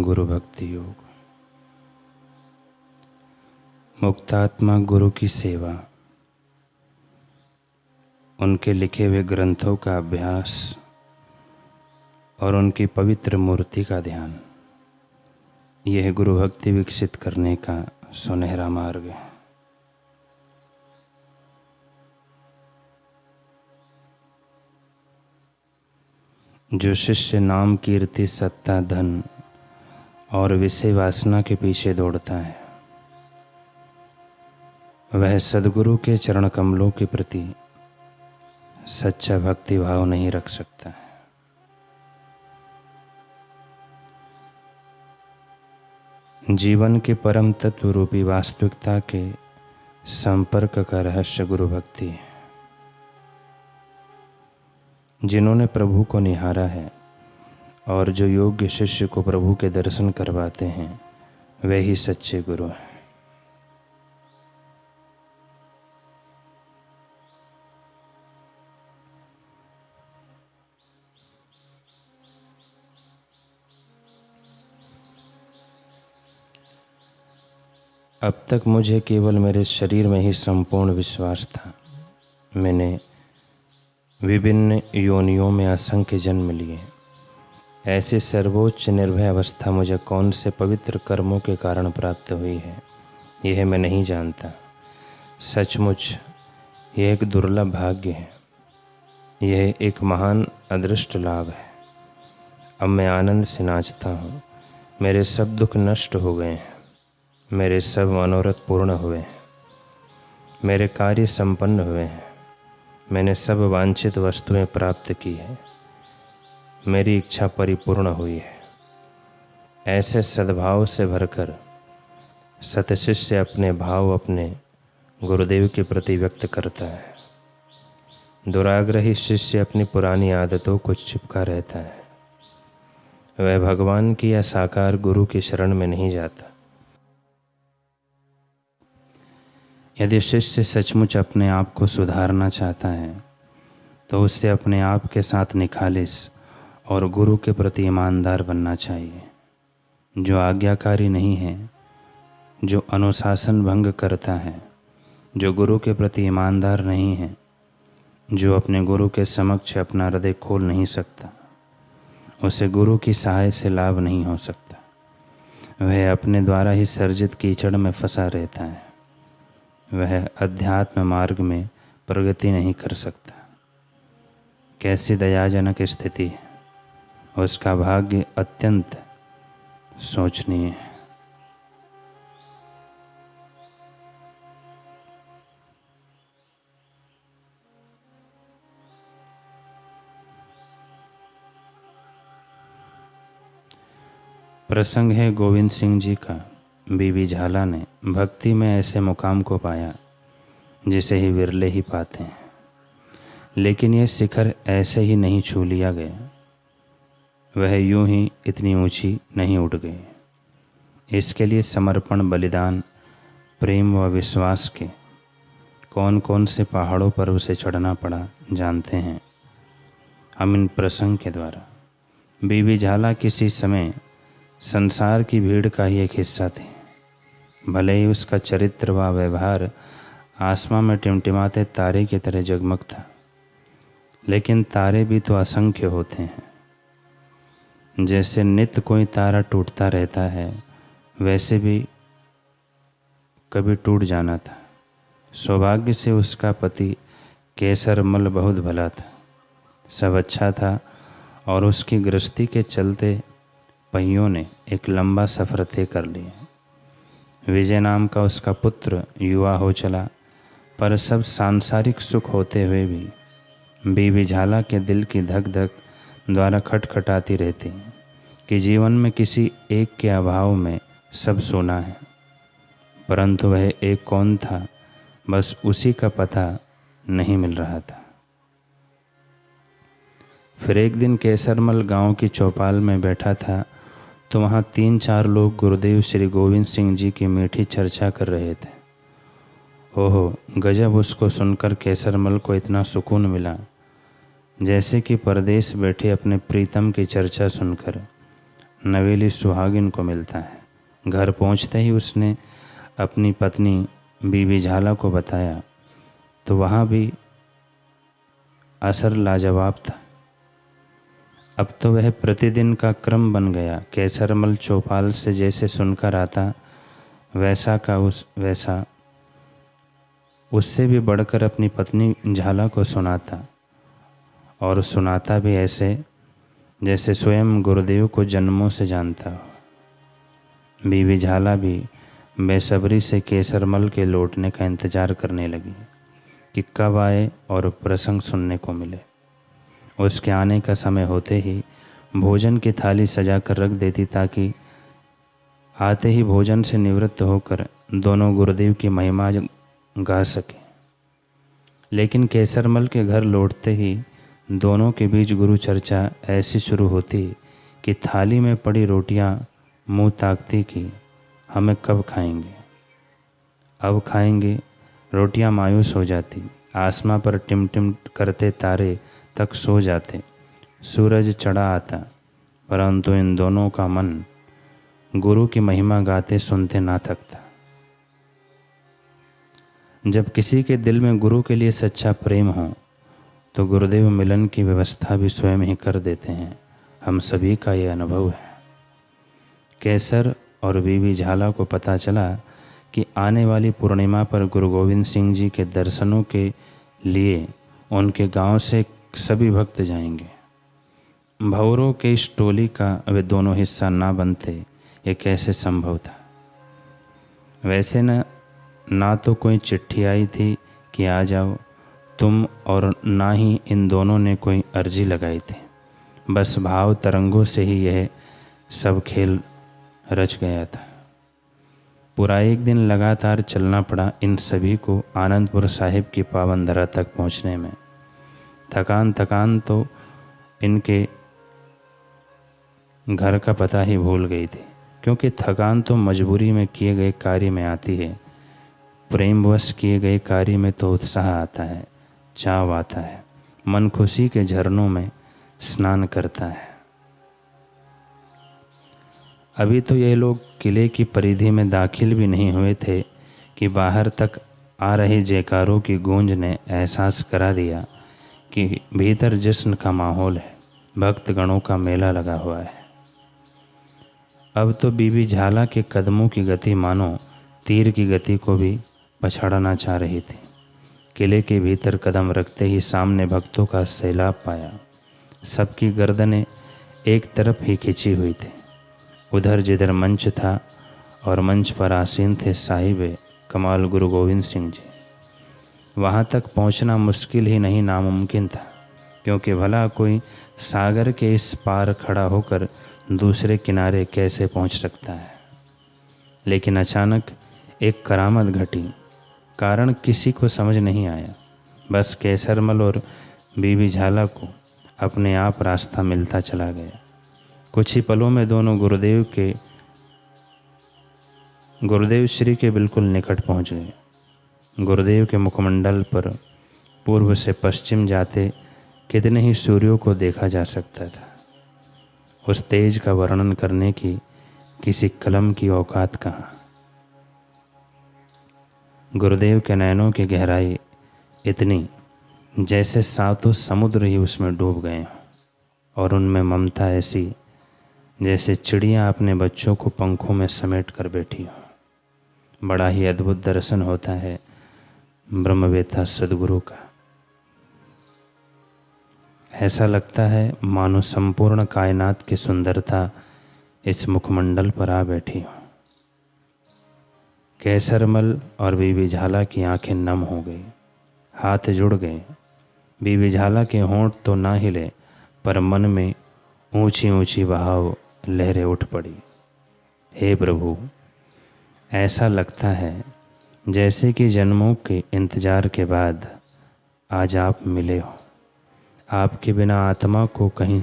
गुरु भक्ति योग। मुक्तात्मा गुरु की सेवा, उनके लिखे हुए ग्रंथों का अभ्यास और उनकी पवित्र मूर्ति का ध्यान, यह गुरु भक्ति विकसित करने का सुनहरा मार्ग है। जो शिष्य नाम, कीर्ति, सत्ता, धन और विषय वासना के पीछे दौड़ता है, वह सद्गुरु के चरण कमलों के प्रति सच्चा भक्ति भाव नहीं रख सकता है। जीवन के परम तत्व रूपी वास्तविकता के संपर्क का रहस्य गुरु भक्ति है। जिन्होंने प्रभु को निहारा है और जो योग्य शिष्य को प्रभु के दर्शन करवाते हैं, वे ही सच्चे गुरु हैं। अब तक मुझे केवल मेरे शरीर में ही संपूर्ण विश्वास था। मैंने विभिन्न योनियों में असंख्य जन्म लिए। ऐसी सर्वोच्च निर्भय अवस्था मुझे कौन से पवित्र कर्मों के कारण प्राप्त हुई है, यह मैं नहीं जानता। सचमुच यह एक दुर्लभ भाग्य है, यह एक महान अदृष्ट लाभ है। अब मैं आनंद से नाचता हूँ। मेरे सब दुख नष्ट हो गए हैं, मेरे सब मनोरथ पूर्ण हुए हैं, मेरे कार्य संपन्न हुए हैं, मैंने सब वांछित वस्तुएं प्राप्त की है, मेरी इच्छा परिपूर्ण हुई है। ऐसे सद्भाव से भरकर सतशिष्य अपने भाव अपने गुरुदेव के प्रति व्यक्त करता है। दुराग्रही शिष्य अपनी पुरानी आदतों को चिपका रहता है। वह भगवान की या साकार गुरु की शरण में नहीं जाता। यदि शिष्य सचमुच अपने आप को सुधारना चाहता है तो उसे अपने आप के साथ निखालिस और गुरु के प्रति ईमानदार बनना चाहिए। जो आज्ञाकारी नहीं है, जो अनुशासन भंग करता है, जो गुरु के प्रति ईमानदार नहीं है, जो अपने गुरु के समक्ष अपना हृदय खोल नहीं सकता, उसे गुरु की सहाय से लाभ नहीं हो सकता। वह अपने द्वारा ही सर्जित कीचड़ में फंसा रहता है। वह अध्यात्म मार्ग में प्रगति नहीं कर सकता। कैसी दयाजनक स्थिति है। उसका भाग्य अत्यंत शोचनीय है। प्रसंग है गोविंद सिंह जी का। बीबी झाला ने भक्ति में ऐसे मुकाम को पाया जिसे ही विरले ही पाते हैं, लेकिन यह शिखर ऐसे ही नहीं छू लिया गया। वह यूं ही इतनी ऊंची नहीं उठ गई। इसके लिए समर्पण, बलिदान, प्रेम व विश्वास के कौन कौन से पहाड़ों पर उसे चढ़ना पड़ा जानते हैं हम इन प्रसंग के द्वारा। बीबी झाला किसी समय संसार की भीड़ का ही एक हिस्सा थे। भले ही उसका चरित्र व व्यवहार आसमां में टिमटिमाते तारे की तरह जगमगता, लेकिन तारे भी तो असंख्य होते हैं। जैसे नित्य कोई तारा टूटता रहता है, वैसे भी कभी टूट जाना था। सौभाग्य से उसका पति केसरमल बहुत भला था, सब अच्छा था और उसकी गृहस्थी के चलते पहियों ने एक लंबा सफ़र तय कर लिया। विजय नाम का उसका पुत्र युवा हो चला, पर सब सांसारिक सुख होते हुए भी बीबी झाला के दिल की धक धक द्वारा खटखटाती रहती कि जीवन में किसी एक के अभाव में सब सोना है। परंतु वह एक कौन था, बस उसी का पता नहीं मिल रहा था। फिर एक दिन केसरमल गांव की चौपाल में बैठा था तो वहाँ 3-4 लोग गुरुदेव श्री गोविंद सिंह जी की मीठी चर्चा कर रहे थे। ओहो गजब! उसको सुनकर केसरमल को इतना सुकून मिला जैसे कि परदेश बैठे अपने प्रीतम की चर्चा सुनकर नवेली सुहागिन को मिलता है। घर पहुंचते ही उसने अपनी पत्नी बीबी झाला को बताया तो वहाँ भी असर लाजवाब था। अब तो वह प्रतिदिन का क्रम बन गया। केसरमल चौपाल से जैसे सुनकर आता वैसा उससे भी बढ़कर अपनी पत्नी झाला को सुनाता, और सुनाता भी ऐसे जैसे स्वयं गुरुदेव को जन्मों से जानता हो। बीबी झाला भी बेसब्री से केसरमल के लौटने का इंतज़ार करने लगी कि कब आए और प्रसंग सुनने को मिले। उसके आने का समय होते ही भोजन की थाली सजा कर रख देती ताकि आते ही भोजन से निवृत्त होकर दोनों गुरुदेव की महिमा गा सके। लेकिन केसरमल के घर लौटते ही दोनों के बीच गुरु चर्चा ऐसी शुरू होती कि थाली में पड़ी रोटियां मुंह ताकती कि हमें कब खाएंगे, अब खाएंगे। रोटियां मायूस हो जाती। आसमां पर टिमटिम करते तारे तक सो जाते। सूरज चढ़ा आता, परंतु इन दोनों का मन गुरु की महिमा गाते सुनते ना थकता। जब किसी के दिल में गुरु के लिए सच्चा प्रेम हो तो गुरुदेव मिलन की व्यवस्था भी स्वयं ही कर देते हैं। हम सभी का ये अनुभव है। केसर और बीबी झाला को पता चला कि आने वाली पूर्णिमा पर गुरु गोविंद सिंह जी के दर्शनों के लिए उनके गांव से सभी भक्त जाएंगे। भौरों के इस टोली का वे दोनों हिस्सा ना बनते ये कैसे संभव था। वैसे ना तो कोई चिट्ठी आई थी कि आ जाओ तुम, और ना ही इन दोनों ने कोई अर्जी लगाई थी। बस भाव तरंगों से ही यह सब खेल रच गया था। पूरा एक दिन लगातार चलना पड़ा इन सभी को आनंदपुर साहिब की पावन धरा तक पहुंचने में। थकान तो इनके घर का पता ही भूल गई थी, क्योंकि थकान तो मजबूरी में किए गए कार्य में आती है। प्रेमवश किए गए कार्य में तो उत्साह आता है, चाव आता है, मन खुशी के झरनों में स्नान करता है। अभी तो ये लोग किले की परिधि में दाखिल भी नहीं हुए थे कि बाहर तक आ रही जयकारों की गूंज ने एहसास करा दिया कि भीतर जश्न का माहौल है, भक्तगणों का मेला लगा हुआ है। अब तो बीबी झाला के कदमों की गति मानो तीर की गति को भी पछाड़ना चाह रही थी। किले के भीतर कदम रखते ही सामने भक्तों का सैलाब पाया। सबकी गर्दनें एक तरफ ही खिंची हुई थी। उधर जिधर मंच था और मंच पर आसीन थे साहिब कमाल गुरु गोविंद सिंह जी, वहाँ तक पहुँचना मुश्किल ही नहीं नामुमकिन था, क्योंकि भला कोई सागर के इस पार खड़ा होकर दूसरे किनारे कैसे पहुँच सकता है। लेकिन अचानक एक करामत घटी। कारण किसी को समझ नहीं आया। बस केसरमल और बीबी झाला को अपने आप रास्ता मिलता चला गया। कुछ ही पलों में दोनों गुरुदेव श्री के बिल्कुल निकट पहुंच गए। गुरुदेव के मुखमंडल पर पूर्व से पश्चिम जाते कितने ही सूर्यों को देखा जा सकता था। उस तेज का वर्णन करने की किसी कलम की औकात कहाँ। गुरुदेव के नयनों की गहराई इतनी जैसे सातों समुद्र ही उसमें डूब गए हों, और उनमें ममता ऐसी जैसे चिड़ियाँ अपने बच्चों को पंखों में समेट कर बैठी हों। बड़ा ही अद्भुत दर्शन होता है ब्रह्मवेत्ता सद्गुरु का। ऐसा लगता है मानो संपूर्ण कायनात की सुंदरता इस मुखमंडल पर आ बैठी हो। केसरमल और बीबी झाला की आंखें नम हो गई, हाथ जुड़ गए। बीबी झाला के होंठ तो ना हिले, पर मन में ऊंची ऊंची बहाव लहरें उठ पड़ी। हे प्रभु, ऐसा लगता है जैसे कि जन्मों के इंतजार के बाद आज आप मिले हो। आपके बिना आत्मा को कहीं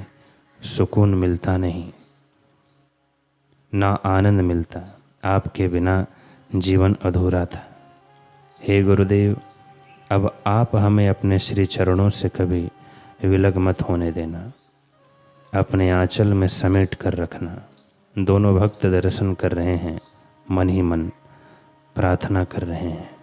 सुकून मिलता नहीं, ना आनंद मिलता। आपके बिना जीवन अधूरा था। हे गुरुदेव, अब आप हमें अपने श्री चरणों से कभी विलग मत होने देना। अपने आंचल में समेट कर रखना। दोनों भक्त दर्शन कर रहे हैं, मन ही मन प्रार्थना कर रहे हैं।